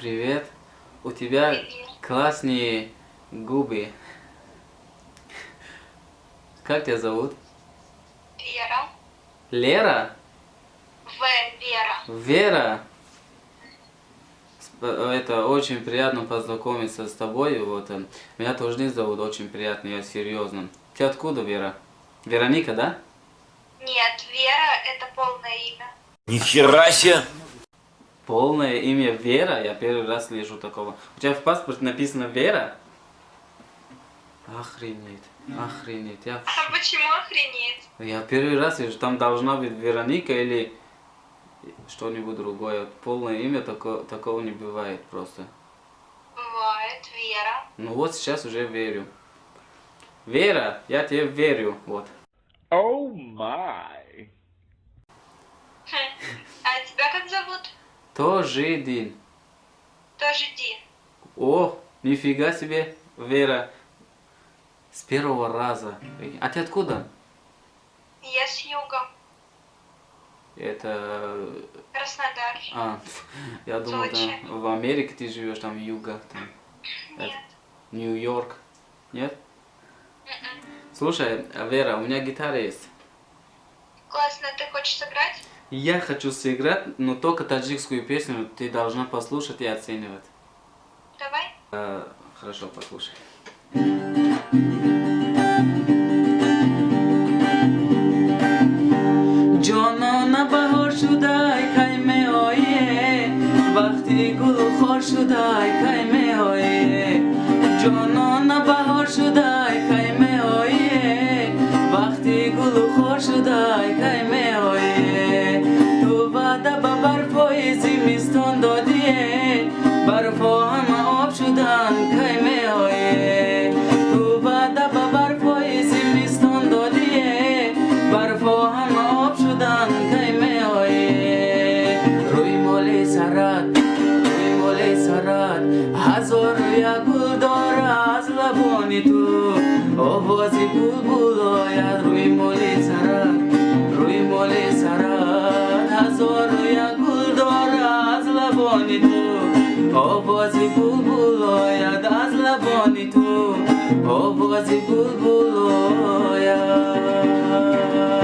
Привет. У тебя Привет. классные губы. Как тебя зовут? Вера. Лера? Вера. Вера? Это очень приятно познакомиться с тобой. Вот, меня тоже не зовут, очень приятно, я серьезно. Ты откуда, Вера? Вероника, да? Нет, Вера это полное имя. Нихера себе! Полное имя Вера? Я первый раз слышу такого. У тебя в паспорте написано Вера? Охренеть, охренеть. А почему охренеть? Я первый раз вижу, там должна быть Вероника или что-нибудь другое. Полное имя такого не бывает просто. Бывает, Вера. Ну вот сейчас уже верю. Вера, я тебе верю, вот. Оу май! А тебя как зовут? Тоже Дин. Тоже Ди. О, нифига себе, Вера. С первого раза. А ты откуда? Я с юга. Это... Краснодар. А, я думал, Сочи. там в Америке ты живешь, там юга, там Нет. Нью-Йорк. Нет? Мгм. Слушай, Вера, у меня гитара есть. Классно, ты хочешь сыграть? Я хочу сыграть, но только таджикскую песню ты должна послушать и оценивать. Давай. Хорошо, послушай. جانان بهار شدای کی می آیه وقتی گل خار شدای کی می آیه جانان بهار شدای کی می آیه وقتی گل خار شدای کی می آیه تو وعده به برفای زمستان دادیه برفا همه آب شدن کی می آیه تو وعده به برفای زمستان دادیه برفا همه آب شدن کی می آیه روی مال سرات هزار یک گل داره از لبان تو آواز بلبل آید روی مال سرات هزار یک گل داره از لبان تو آواز بلبل آید از لبان تو آواز بلبل آید